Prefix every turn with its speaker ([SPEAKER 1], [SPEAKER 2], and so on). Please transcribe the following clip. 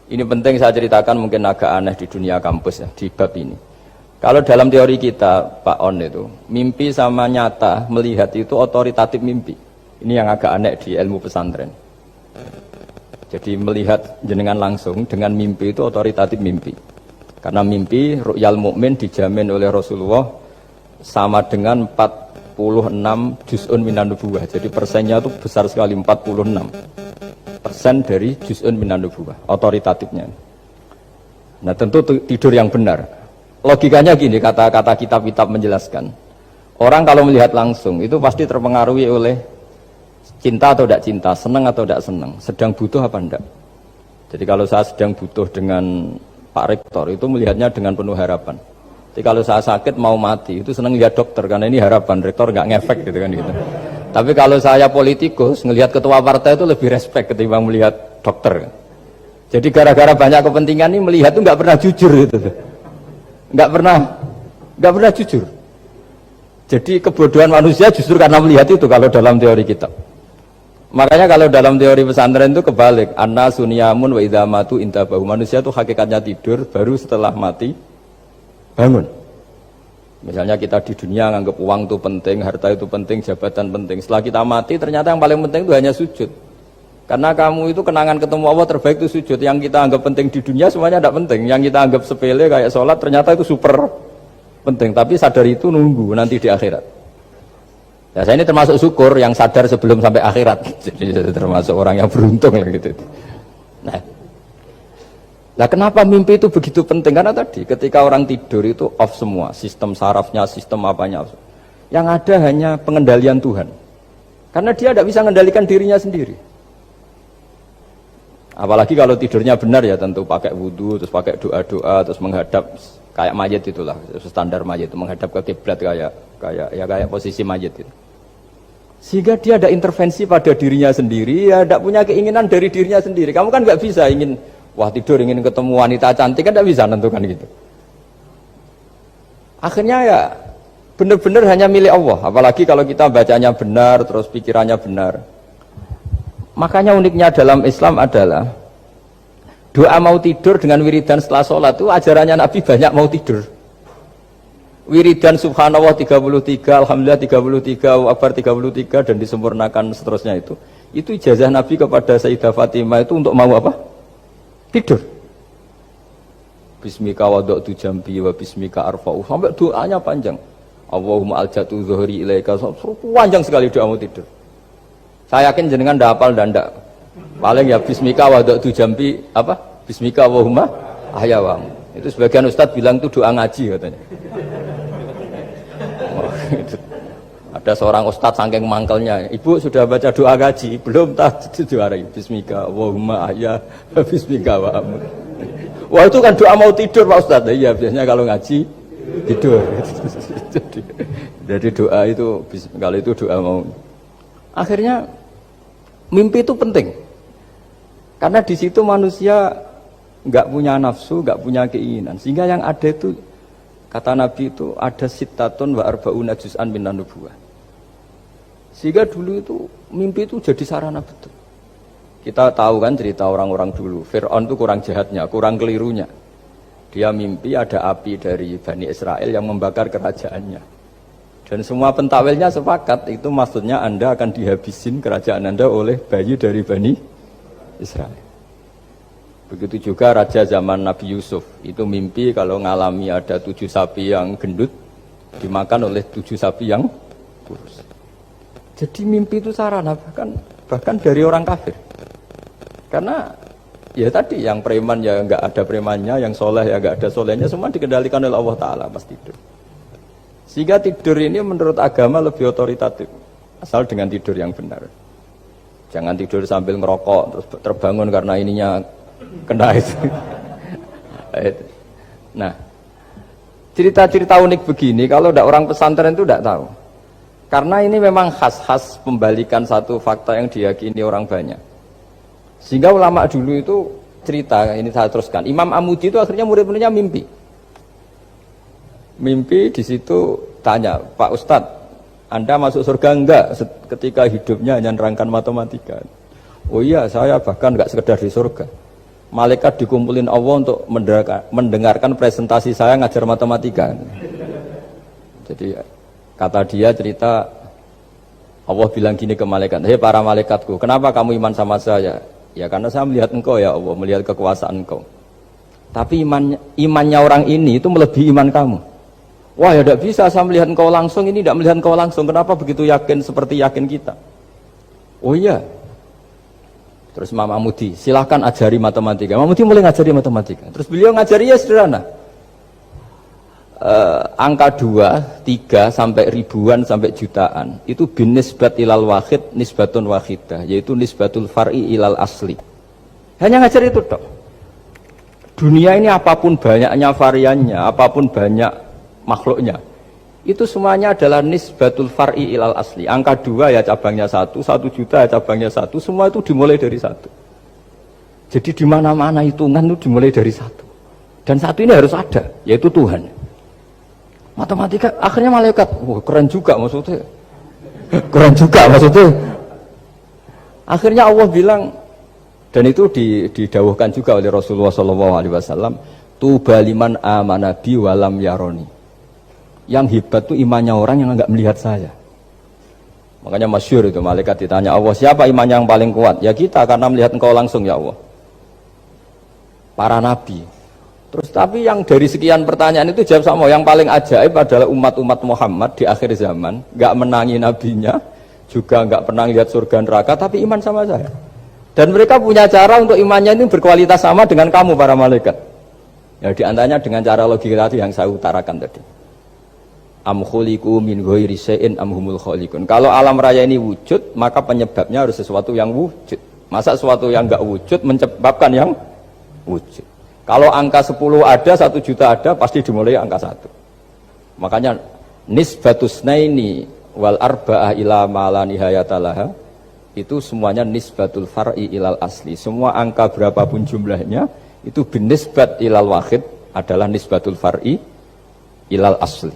[SPEAKER 1] Ini penting saya ceritakan, mungkin agak aneh di dunia kampus ya, di bab ini. Kalau dalam teori kita, Pak On itu, mimpi sama nyata, melihat itu otoritatif mimpi. Ini yang agak aneh di ilmu pesantren. Jadi melihat jenengan langsung dengan mimpi itu otoritatif mimpi. Karena mimpi, ru'yal mukmin dijamin oleh Rasulullah sama dengan 46 juz'un minan nubuwah. Jadi persennya itu besar sekali, 46% dari juz'un minan nubuwah, otoritatifnya. Nah tentu tidur yang benar. Logikanya gini, kata-kata kitab-kitab menjelaskan. Orang kalau melihat langsung itu pasti terpengaruhi oleh cinta atau tidak cinta, senang atau tidak senang, sedang butuh apa enggak. Jadi kalau saya sedang butuh dengan Pak Rektor itu melihatnya dengan penuh harapan. Jadi kalau saya sakit mau mati itu senang lihat dokter karena ini harapan, Rektor nggak ngefek gitu kan gitu. Tapi kalau saya politikus ngelihat ketua partai itu lebih respect ketimbang melihat dokter. Jadi gara-gara banyak kepentingan ini melihat itu nggak pernah jujur gitu. Nggak pernah jujur. Jadi kebodohan manusia justru karena melihat itu kalau dalam teori kita. Makanya kalau dalam teori pesantren itu kebalik, anna sunyamun wa idza matu intabahu. Manusia itu hakikatnya tidur, baru setelah mati bangun. Misalnya kita di dunia nganggap uang itu penting, harta itu penting, jabatan penting. Setelah kita mati ternyata yang paling penting itu hanya sujud. Karena kamu itu kenangan ketemu Allah terbaik itu sujud. Yang kita anggap penting di dunia semuanya tidak penting. Yang kita anggap sepele kayak sholat ternyata itu super penting. Tapi sadar itu nunggu nanti di akhirat. Ya, saya ini termasuk syukur yang sadar sebelum sampai akhirat. Jadi termasuk orang yang beruntung lah gitu. Nah, kenapa mimpi itu begitu penting? Karena tadi ketika orang tidur itu off semua, sistem sarafnya, sistem apanya. Yang ada hanya pengendalian Tuhan. Karena dia tidak bisa mengendalikan dirinya sendiri. Apalagi kalau tidurnya benar ya tentu pakai wudhu, terus pakai doa-doa, terus menghadap kayak mayit itulah, standar mayit itu menghadap ke kiblat kayak posisi mayit itu. Sehingga dia ada intervensi pada dirinya sendiri, ya tidak punya keinginan dari dirinya sendiri. Kamu kan nggak bisa ingin, wah tidur ingin ketemu wanita cantik kan tidak bisa nentukan gitu. Akhirnya ya benar-benar hanya milik Allah. Apalagi kalau kita bacanya benar, terus pikirannya benar. Makanya uniknya dalam Islam adalah doa mau tidur dengan wiridan setelah sholat itu ajarannya Nabi banyak mau tidur. Wiridan subhanallah 33, alhamdulillah 33, Allahu akbar 33 dan disempurnakan seterusnya itu ijazah Nabi kepada Sayyidah Fatimah itu untuk mau apa? Tidur. Bismika wada'tu jambi wa bismika arfa'u, sampai doanya panjang. Allahumma aljatu zuhri ilaika, panjang sekali doa mau tidur. Saya yakin jenengan ndak hafal dan ndak. Paling ya bismika wada'tu jambi apa? Bismika Allahumma ahyawamu. Itu sebagian ustadz bilang itu doa ngaji katanya. Ada seorang ustadz saking mangkelnya, ibu sudah baca doa ngaji belum? Tak juara bismika Allahumma ahya bismika wa amut. Wah itu kan doa mau tidur Pak Ustadz. Iya biasanya kalau ngaji tidur. Jadi doa itu kalau itu doa mau. Akhirnya mimpi itu penting. Karena di situ manusia nggak punya nafsu, nggak punya keinginan. Sehingga yang ada itu kata Nabi itu ada sittatun wa arba'una juz'an minan nubuwah. Sehingga dulu itu mimpi itu jadi sarana betul. Kita tahu kan cerita orang-orang dulu. Fir'aun itu kurang jahatnya, kurang kelirunya. Dia mimpi ada api dari Bani Israel yang membakar kerajaannya. Dan semua pentawilnya sepakat itu maksudnya Anda akan dihabisin kerajaan Anda oleh bayi dari Bani Israel. Begitu juga raja zaman Nabi Yusuf itu mimpi kalau ngalami ada 7 sapi yang gendut dimakan oleh 7 sapi yang kurus. Jadi mimpi itu sarana bahkan dari orang kafir. Karena ya tadi yang preman ya nggak ada premannya, yang soleh ya nggak ada solehnya, semua dikendalikan oleh Allah Taala pas tidur. Sehingga tidur ini menurut agama lebih otoritatif asal dengan tidur yang benar. Jangan tidur sambil ngerokok terus terbangun karena ininya kena itu. Nah, cerita-cerita unik begini kalau tidak orang pesantren itu tidak tahu. Karena ini memang khas-khas pembalikan satu fakta yang diyakini orang banyak. Sehingga ulama dulu itu cerita, ini saya teruskan. Imam Amudi itu akhirnya murid-muridnya mimpi. Mimpi di situ tanya, Pak Ustadz, Anda masuk surga enggak ketika hidupnya hanya nerangkan matematika? Oh iya, saya bahkan enggak sekedar di surga. malaikat dikumpulin Allah untuk mendengarkan presentasi saya ngajar matematika. Jadi kata dia cerita, Allah bilang gini ke malaikat, hei para malaikatku, kenapa kamu iman sama saya? Ya karena saya melihat engkau ya Allah, melihat kekuasaan engkau. Tapi imannya orang ini itu melebihi iman kamu. Wah ya tidak bisa, saya melihat engkau langsung, ini tidak melihat engkau langsung. Kenapa begitu yakin seperti yakin kita? Oh iya. Terus Imam Mahmudi, silahkan ajari matematika. Mahmudi mulai ngajari matematika. Terus beliau ngajari ya sederhana. Angka 2, 3 sampai ribuan sampai jutaan itu bin nisbat ilal wahid nisbatun wahidah, yaitu nisbatul far'i ilal asli. Hanya ngajar itu tok. Dunia ini apapun banyaknya variannya, apapun banyak makhluknya, itu semuanya adalah nisbatul far'i ilal asli. Angka 2 ya cabangnya 1, 1 juta ya cabangnya 1, semua itu dimulai dari 1. Jadi di mana-mana hitungan itu dimulai dari 1. Dan 1 ini harus ada, yaitu Tuhan. Matematika akhirnya malaikat, wah keren juga maksudnya. Keren juga maksudnya. Akhirnya Allah bilang, dan itu didawuhkan juga oleh Rasulullah SAW, tuba liman amana bi walam yaroni. Yang hebat itu imannya orang yang enggak melihat saya. Makanya masyhur itu, malaikat ditanya Allah, siapa imannya yang paling kuat? Ya kita, karena melihat engkau langsung ya Allah. Para nabi. Terus tapi yang dari sekian pertanyaan itu jawab sama, yang paling ajaib adalah umat-umat Muhammad di akhir zaman, enggak menangi nabinya, juga enggak pernah lihat surga neraka, tapi iman sama saya. Dan mereka punya cara untuk imannya ini berkualitas sama dengan kamu para malaikat. Ya diantaranya dengan cara logika tadi yang saya utarakan tadi. Am khuliqu min ghairi syai'in am humul khaliqun. Kalau alam raya ini wujud, maka penyebabnya harus sesuatu yang wujud. Masa sesuatu yang enggak wujud menyebabkan yang wujud? Kalau angka 10 ada, 1 juta ada, pasti dimulai angka 1. Makanya nisbatus naini wal arba'ah ila ma la nihayatalaha, itu semuanya nisbatul far'i ilal asli. Semua angka berapapun jumlahnya itu binisbat ilal wahid adalah nisbatul far'i ilal asli.